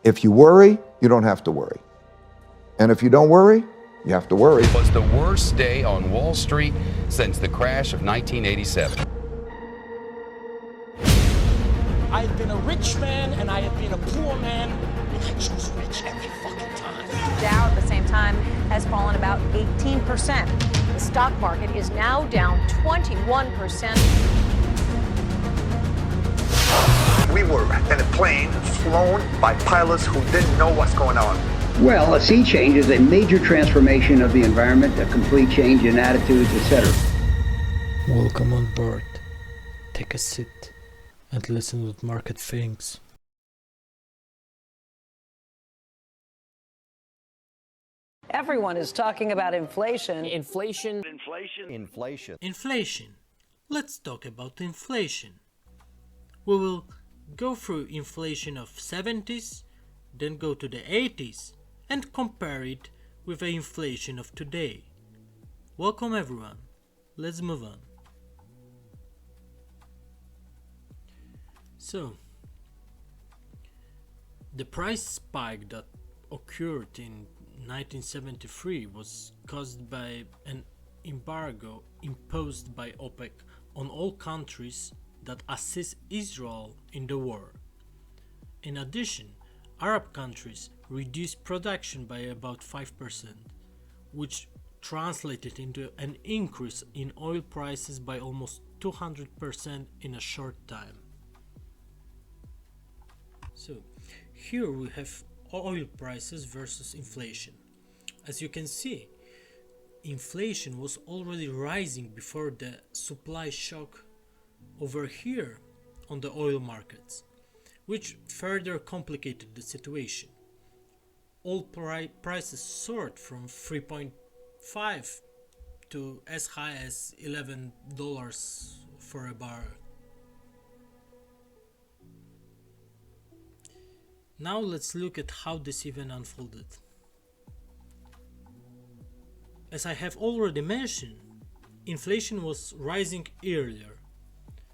If you worry, you don't have to worry. And if you don't worry, you have to worry. It was the worst day on Wall Street since the crash of 1987. I have been a rich man and I have been a poor man, and I choose rich every fucking time. Dow at the same time has fallen about 18%. The stock market is now down 21%. We were in a plane flown by pilots who didn't know what's going on. Well, a sea change is a major transformation of the environment, a complete change in attitudes, etc. Welcome on board. Take a seat and listen what market thinks. Everyone is talking about inflation. Inflation. Inflation. Let's talk about inflation. We will go through inflation of 70s, then go to the 80s and compare it with the inflation of today. Welcome everyone. Let's move on. So, the price spike that occurred in 1973 was caused by an embargo imposed by OPEC on all countries that assist Israel in the war. In addition, Arab countries reduced production by about 5%, which translated into an increase in oil prices by almost 200% in a short time. So, here we have oil prices versus inflation. As you can see, inflation was already rising before the supply shock over here on the oil markets, which further complicated the situation. Oil prices soared from 3.5 to as high as $11 for a barrel. Now let's look at how this event unfolded. As I have already mentioned, inflation was rising earlier,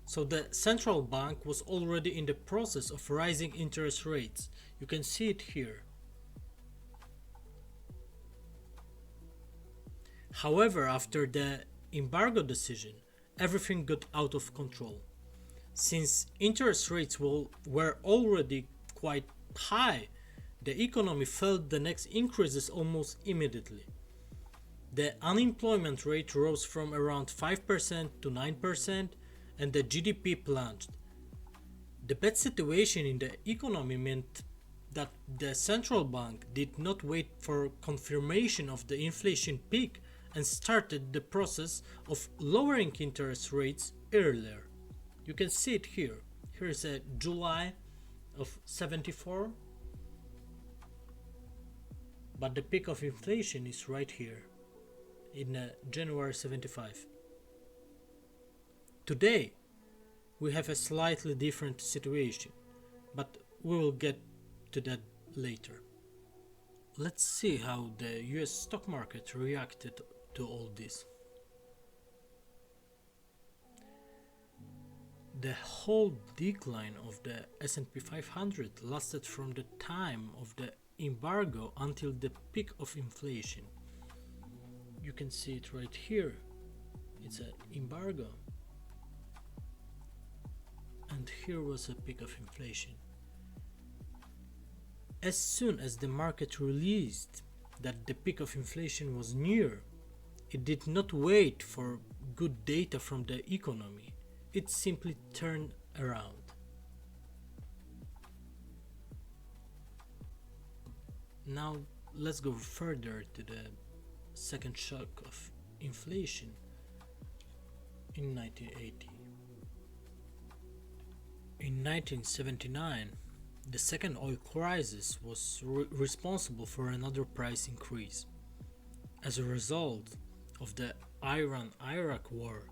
so the central bank was already in the process of rising interest rates. You can see it here. However, after the embargo decision, everything got out of control. Since interest rates were already quite high, the economy felt the next increases almost immediately. The unemployment rate rose from around 5% to 9%, and the GDP plunged. The bad situation in the economy meant that the central bank did not wait for confirmation of the inflation peak and started the process of lowering interest rates earlier. You can see it here. Here is a July of 74, but the peak of inflation is right here in January 75. Today we have a slightly different situation, but we will get to that later. Let's see how the US stock market reacted to all this. The whole decline of the S&P 500 lasted from the time of the embargo until the peak of inflation. You can see it right here. It's an embargo. And here was a peak of inflation. As soon as the market released that the peak of inflation was near, it did not wait for good data from the economy. It simply turned around. Now let's go further to the second shock of inflation in 1980. In 1979, the second oil crisis was responsible for another price increase. As a result of the Iran-Iraq war,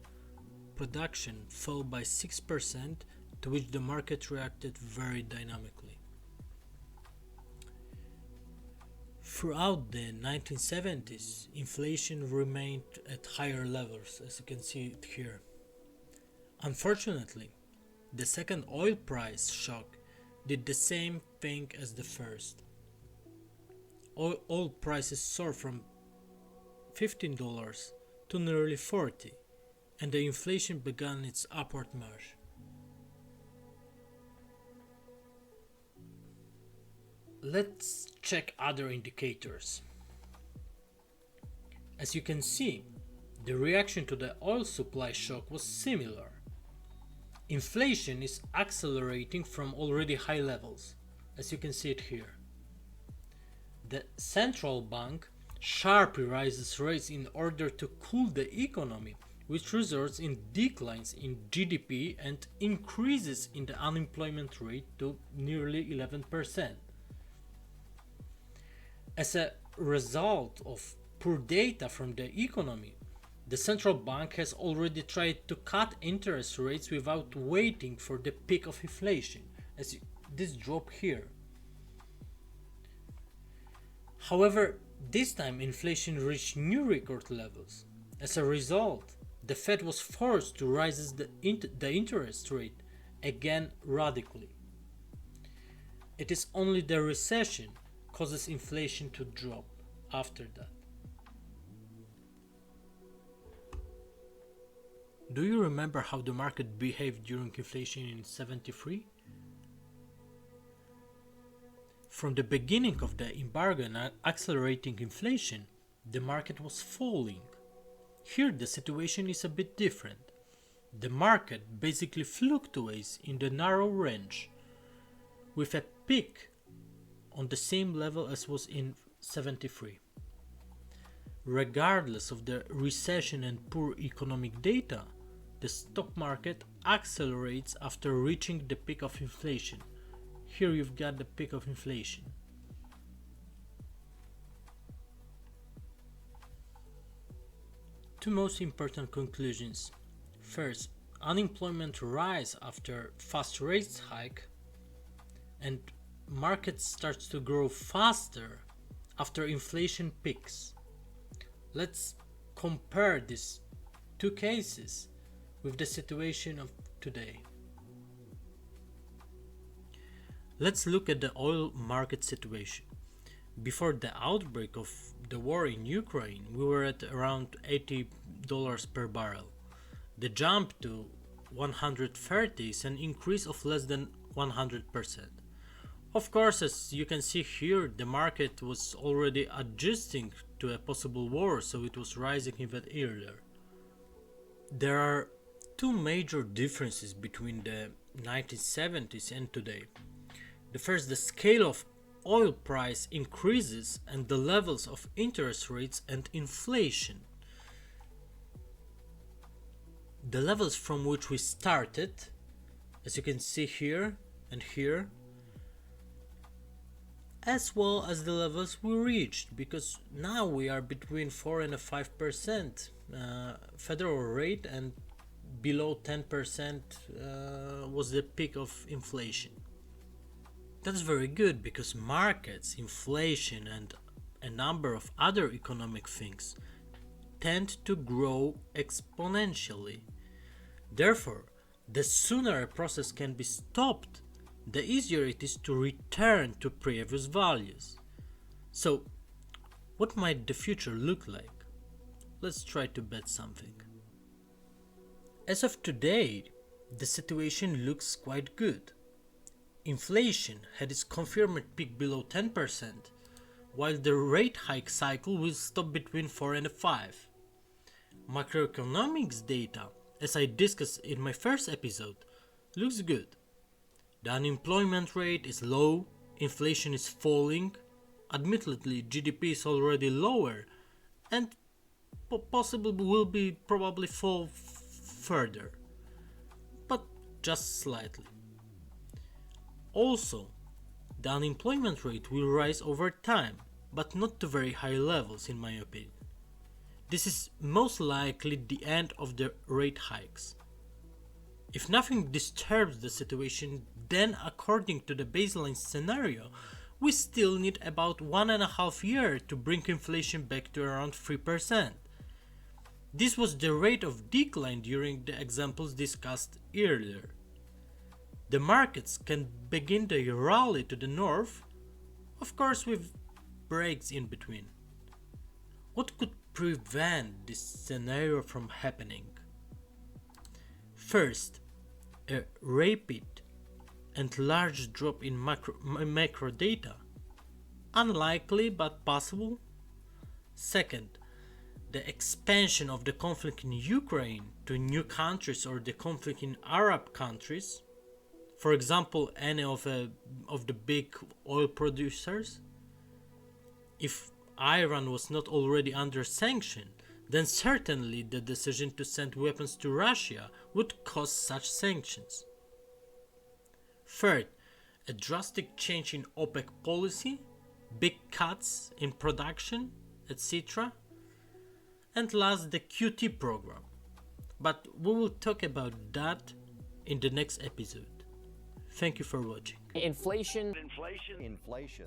production fell by 6%, to which the market reacted very dynamically. Throughout the 1970s, inflation remained at higher levels, as you can see it here. Unfortunately, the second oil price shock did the same thing as the first. Oil prices soared from $15 to nearly $40, and the inflation began its upward march. Let's check other indicators. As you can see, the reaction to the oil supply shock was similar. Inflation is accelerating from already high levels, as you can see it here. The central bank sharply raises rates in order to cool the economy, which results in declines in GDP and increases in the unemployment rate to nearly 11%. As a result of poor data from the economy, the central bank has already tried to cut interest rates without waiting for the peak of inflation, as this drop here. However, this time inflation reached new record levels. As a result, the Fed was forced to raise the interest rate again radically. It is only the recession causes inflation to drop after that. Do you remember how the market behaved during inflation in '73? From the beginning of the embargo and accelerating inflation, the market was falling. Here the situation is a bit different. The market basically fluctuates in the narrow range, with a peak on the same level as was in '73. Regardless of the recession and poor economic data, the stock market accelerates after reaching the peak of inflation. Here you've got the peak of inflation. Two most important conclusions. First, unemployment rise after fast rates hike, and market starts to grow faster after inflation peaks. Let's compare these two cases with the situation of today. Let's look at the oil market situation. Before the outbreak of the war in Ukraine, we were at around $80 per barrel. The jump to 130 is an increase of less than 100%. Of course, as you can see here, the market was already adjusting to a possible war, so it was rising even earlier. There are two major differences between the 1970s and today. The first, the scale of oil price increases and the levels of interest rates and inflation. The levels from which we started, as you can see here and here, as well as the levels we reached, because now we are between 4 and 5% federal rate, and below 10% was the peak of inflation. That's very good, because markets, inflation, and a number of other economic things tend to grow exponentially. Therefore, the sooner a process can be stopped, the easier it is to return to previous values. So, what might the future look like? Let's try to bet something. As of today, the situation looks quite good. Inflation had its confirmed peak below 10%, while the rate hike cycle will stop between 4 and 5. Macroeconomics data, as I discussed in my first episode, looks good. The unemployment rate is low, inflation is falling, admittedly GDP is already lower, and possibly will be probably fall further, but just slightly. Also, the unemployment rate will rise over time, but not to very high levels in my opinion. This is most likely the end of the rate hikes. If nothing disturbs the situation, then according to the baseline scenario, we still need about 1.5 years to bring inflation back to around 3%. This was the rate of decline during the examples discussed earlier. the markets can begin their rally to the north, of course with breaks in between. What could prevent this scenario from happening? First, a rapid and large drop in macro data. Unlikely but possible. Second, the expansion of the conflict in Ukraine to new countries or the conflict in Arab countries, for example any of the big oil producers. If Iran was not already under sanction, then certainly the decision to send weapons to Russia would cause such sanctions. Third, a drastic change in OPEC policy, big cuts in production, etc. And last, the QT program. But we will talk about that in the next episode. Thank you for watching. Inflation. Inflation.